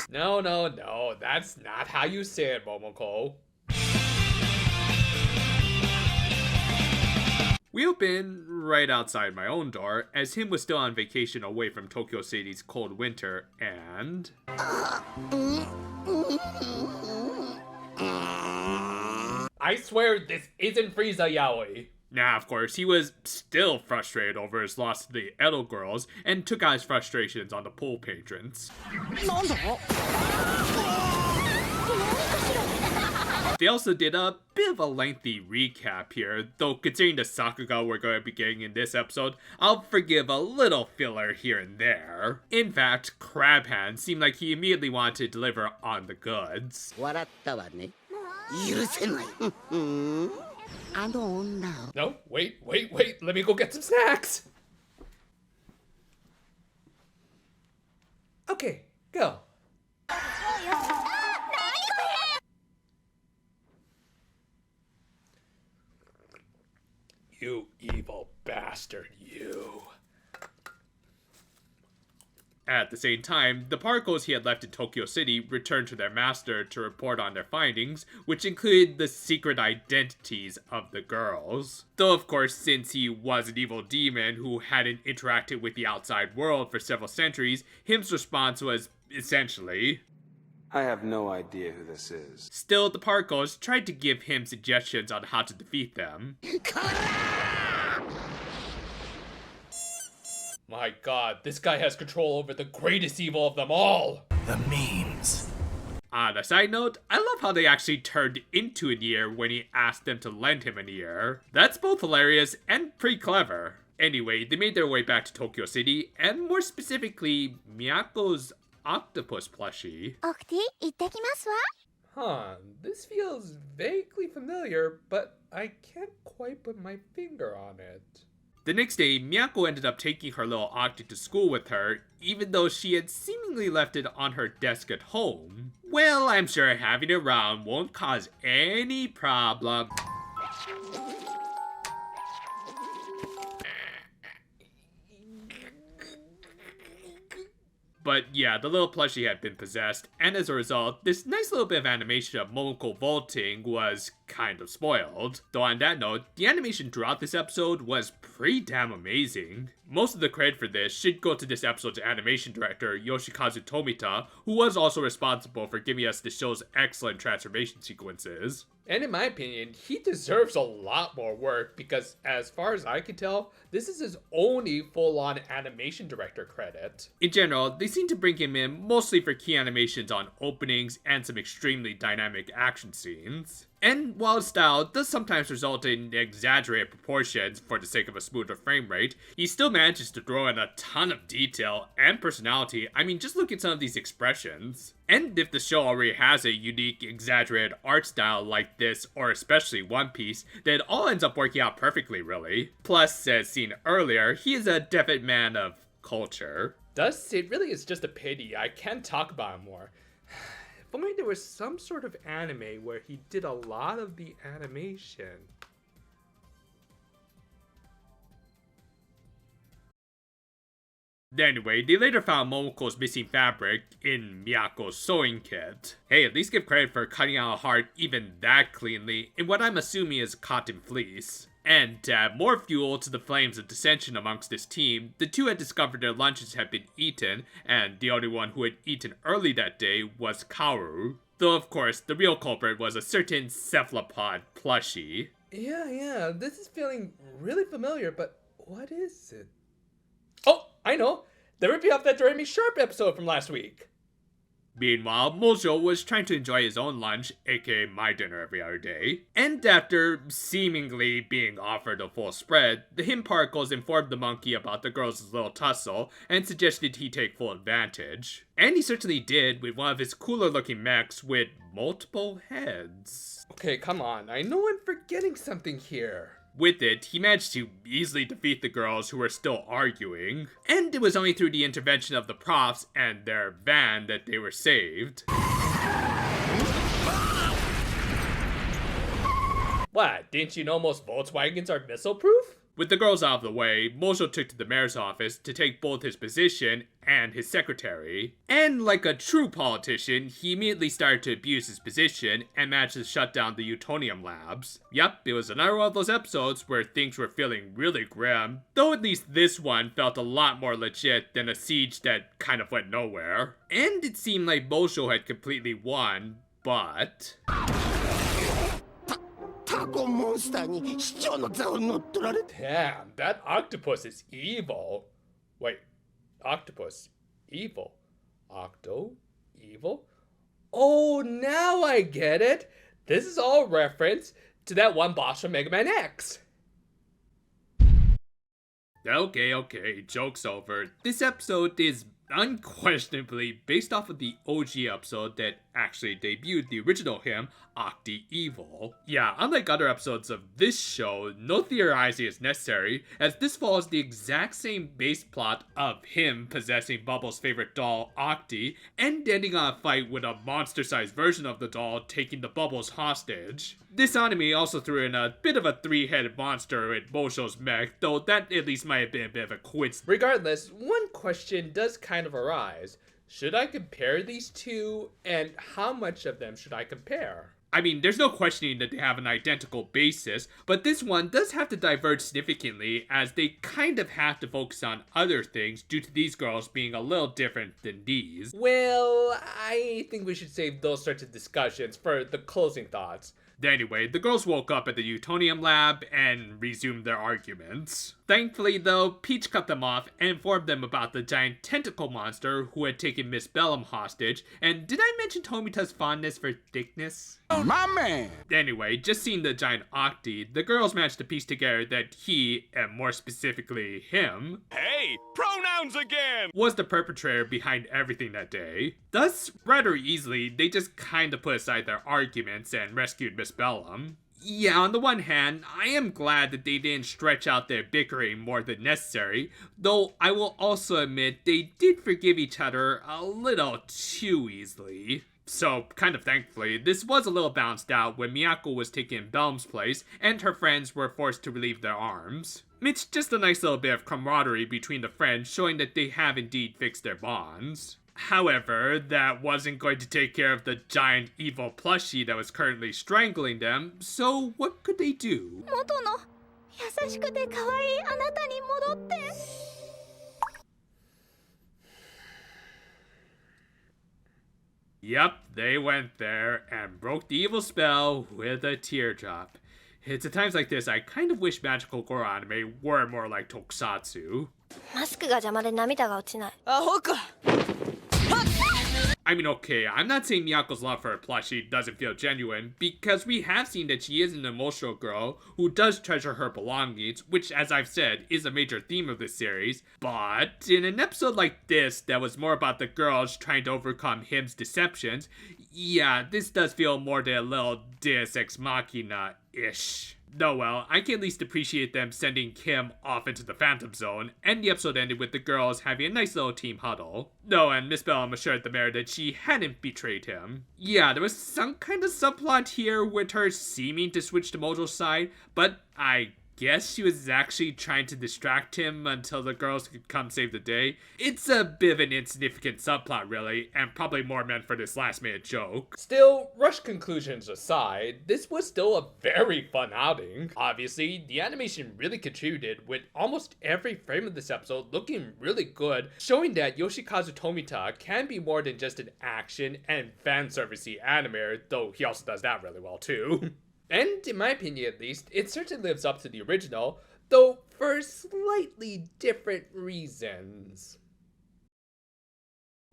No, no, no, that's not how you say it, Momoko. We open right outside my own door, as him was still on vacation away from Tokyo City's cold winter, and... I swear this isn't Frieza Yaoi. Nah, of course, he was still frustrated over his loss to the Edo Girlz, and took out his frustrations on the pool patrons. They also did a bit of a lengthy recap here, though considering the Sakuga we're going to be getting in this episode, I'll forgive a little filler here and there. In fact, Crab Hand seemed like he immediately wanted to deliver on the goods. No, wait, let me go get some snacks! Okay, go. You evil bastard, you. At the same time, the particles he had left in Tokyo City returned to their master to report on their findings, which included the secret identities of the girls. Though of course, since he was an evil demon who hadn't interacted with the outside world for several centuries, him's response was essentially... I have no idea who this is. Still, the particles tried to give him suggestions on how to defeat them. My god, this guy has control over the greatest evil of them all! The memes. On a side note, I love how they actually turned into an ear when he asked them to lend him an ear. That's both hilarious and pretty clever. Anyway, they made their way back to Tokyo City, and more specifically, Miyako's Octopus plushie. Huh, this feels vaguely familiar, but I can't quite put my finger on it. The next day, Miyako ended up taking her little Octi to school with her, even though she had seemingly left it on her desk at home. Well, I'm sure having it around won't cause any problem. But yeah, the little plushie had been possessed, and as a result, this nice little bit of animation of Momoko vaulting was kind of spoiled. Though on that note, the animation throughout this episode was pretty damn amazing. Most of the credit for this should go to this episode's animation director, Yoshikazu Tomita, who was also responsible for giving us the show's excellent transformation sequences. And in my opinion, he deserves a lot more work because, as far as I can tell, this is his only full-on animation director credit. In general, they seem to bring him in mostly for key animations on openings and some extremely dynamic action scenes. And while his style does sometimes result in exaggerated proportions for the sake of a smoother frame rate, he still manages to throw in a ton of detail and personality. I mean, just look at some of these expressions. And if the show already has a unique, exaggerated art style like this, or especially One Piece, then it all ends up working out perfectly, really. Plus, as seen earlier, he is a definite man of culture. Thus, it really is just a pity I can't talk about him more. If only there was some sort of anime where he did a lot of the animation. Anyway, they later found Momoko's missing fabric in Miyako's sewing kit. Hey, at least give credit for cutting out a heart even that cleanly in what I'm assuming is cotton fleece. And to add more fuel to the flames of dissension amongst this team, the two had discovered their lunches had been eaten, and the only one who had eaten early that day was Kaoru. Though of course, the real culprit was a certain cephalopod plushie. Yeah, this is feeling really familiar, but what is it? Oh, I know! The ripping off that Jeremy Sharp episode from last week! Meanwhile, Mojo was trying to enjoy his own lunch, aka my dinner every other day. And after seemingly being offered a full spread, the him particles informed the monkey about the girls' little tussle and suggested he take full advantage. And he certainly did with one of his cooler looking mechs with multiple heads. Okay, come on, I know I'm forgetting something here. With it, he managed to easily defeat the girls who were still arguing, and it was only through the intervention of the profs and their van that they were saved. What, didn't you know most Volkswagens are missile-proof? With the girls out of the way, Mojo took to the mayor's office to take both his position and his secretary. And like a true politician, he immediately started to abuse his position and managed to shut down the Utonium labs. Yep, it was another one of those episodes where things were feeling really grim, though at least this one felt a lot more legit than a siege that kind of went nowhere. And it seemed like Mojo had completely won, but... Damn, that octopus is evil. Wait, octopus, evil. Octo, evil? Oh, now I get it. This is all reference to that one boss from Mega Man X. Okay, joke's over. This episode is unquestionably based off of the OG episode that actually debuted the original him, Octi Evil. Yeah, unlike other episodes of this show, no theorizing is necessary, as this follows the exact same base plot of him possessing Bubble's favorite doll, Octi, and ending on a fight with a monster-sized version of the doll taking the Bubbles hostage. This anime also threw in a bit of a three-headed monster in Mojo's mech, though that at least might have been a bit of a coincidence. Regardless, one question does kind of arise. Should I compare these two, and how much of them should I compare? I mean, there's no questioning that they have an identical basis, but this one does have to diverge significantly as they kind of have to focus on other things due to these girls being a little different than these. Well, I think we should save those sorts of discussions for the closing thoughts. Anyway, the girls woke up at the Utonium lab and resumed their arguments. Thankfully though, Peach cut them off and informed them about the giant tentacle monster who had taken Miss Bellum hostage, and did I mention Tomita's fondness for thickness? My man! Anyway, just seeing the giant Octi, the girls managed to piece together that he, and more specifically him, Hey, pronouns again! was the perpetrator behind everything that day. Thus, rather easily, they just kinda put aside their arguments and rescued Miss Bellum. Yeah, on the one hand, I am glad that they didn't stretch out their bickering more than necessary, though I will also admit they did forgive each other a little too easily. So, kind of thankfully, this was a little balanced out when Miyako was taking Bellum's place and her friends were forced to relieve their arms. It's just a nice little bit of camaraderie between the friends, showing that they have indeed fixed their bonds. However, that wasn't going to take care of the giant evil plushie that was currently strangling them, so what could they do? Yep, they went there and broke the evil spell with a teardrop. It's at times like this I kind of wish magical girl anime were more like tokusatsu. I mean, okay, I'm not saying Miyako's love for her plushie doesn't feel genuine, because we have seen that she is an emotional girl who does treasure her belongings, which, as I've said, is a major theme of this series. But in an episode like this that was more about the girls trying to overcome him's deceptions, yeah, this does feel more than a little Deus Ex Machina-ish. No, well, I can at least appreciate them sending Kim off into the Phantom Zone, and the episode ended with the girls having a nice little team huddle. No, and Miss Bellum assured the mayor that she hadn't betrayed him. Yeah, there was some kind of subplot here with her seeming to switch to Mojo's side, but I guess she was actually trying to distract him until the girls could come save the day. It's a bit of an insignificant subplot really, and probably more meant for this last minute joke. Still, rushed conclusions aside, this was still a very fun outing. Obviously, the animation really contributed, with almost every frame of this episode looking really good, showing that Yoshikazu Tomita can be more than just an action and fanservice-y anime, though he also does that really well too. And, in my opinion at least, it certainly lives up to the original, though for slightly different reasons.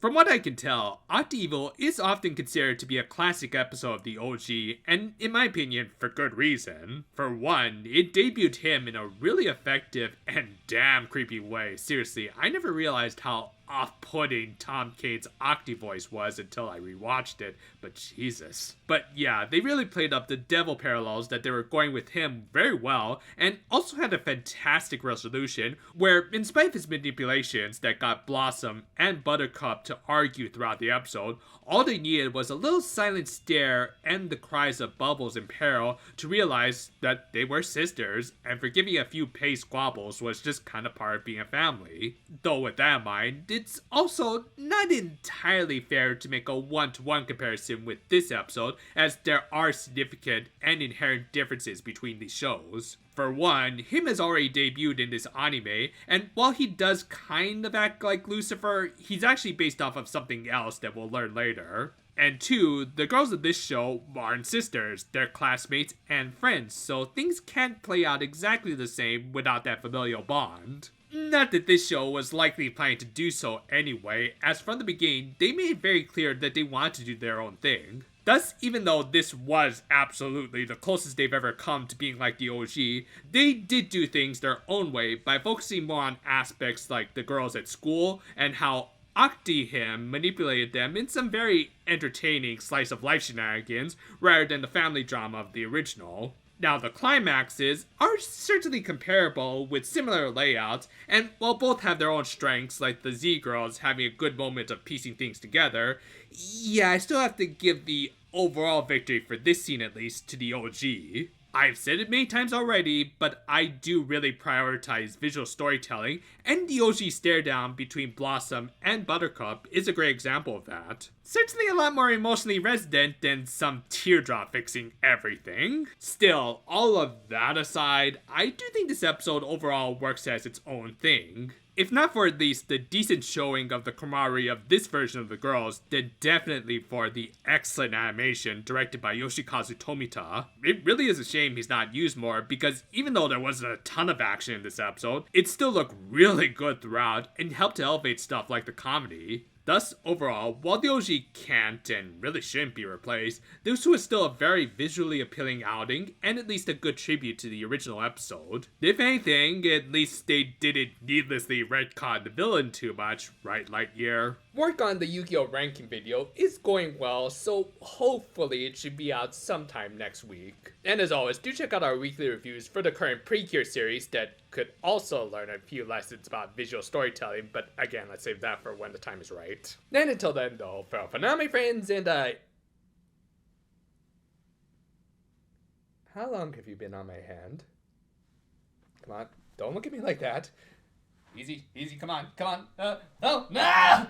From what I can tell, Octi Evil is often considered to be a classic episode of the OG, and in my opinion, for good reason. For one, it debuted him in a really effective and damn creepy way. Seriously, I never realized how off-putting Tom Cade's Octi voice was until I rewatched it, but Jesus. But yeah, they really played up the devil parallels that they were going with him very well, and also had a fantastic resolution, where in spite of his manipulations that got Blossom and Buttercup to argue throughout the episode. All they needed was a little silent stare and the cries of Bubbles in peril to realize that they were sisters, and forgiving a few pay squabbles was just kind of part of being a family. Though with that in mind, it's also not entirely fair to make a one-to-one comparison with this episode, as there are significant and inherent differences between these shows. For one, him has already debuted in this anime, and while he does kind of act like Lucifer, he's actually based off of something else that we'll learn later. And two, the girls of this show aren't sisters, they're classmates and friends, so things can't play out exactly the same without that familial bond. Not that this show was likely planning to do so anyway, as from the beginning, they made it very clear that they wanted to do their own thing. Thus, even though this was absolutely the closest they've ever come to being like the OG, they did do things their own way by focusing more on aspects like the girls at school and how Octi-him manipulated them in some very entertaining slice-of-life shenanigans rather than the family drama of the original. Now, the climaxes are certainly comparable with similar layouts, and while both have their own strengths, like the Z-Girls having a good moment of piecing things together, yeah, I still have to give the overall victory for this scene at least to the OG. I've said it many times already, but I do really prioritize visual storytelling, and the OG stare down between Blossom and Buttercup is a great example of that. Certainly a lot more emotionally resonant than some teardrop fixing everything. Still, all of that aside, I do think this episode overall works as its own thing. If not for at least the decent showing of the camaraderie of this version of the girls, then definitely for the excellent animation directed by Yoshikazu Tomita. It really is a shame he's not used more, because even though there wasn't a ton of action in this episode, it still looked really good throughout and helped to elevate stuff like the comedy. Thus, overall, while the OG can't and really shouldn't be replaced, this was still a very visually appealing outing and at least a good tribute to the original episode. If anything, at least they didn't needlessly retcon the villain too much, right, Lightyear? Work on the Yu-Gi-Oh! Ranking video is going well, so hopefully it should be out sometime next week. And as always, do check out our weekly reviews for the current Precure series that could also learn a few lessons about visual storytelling, but again, let's save that for when the time is right. And until then, though, farewell for now, my friends, and how long have you been on my hand? Come on, don't look at me like that. Easy, come on. Oh, no!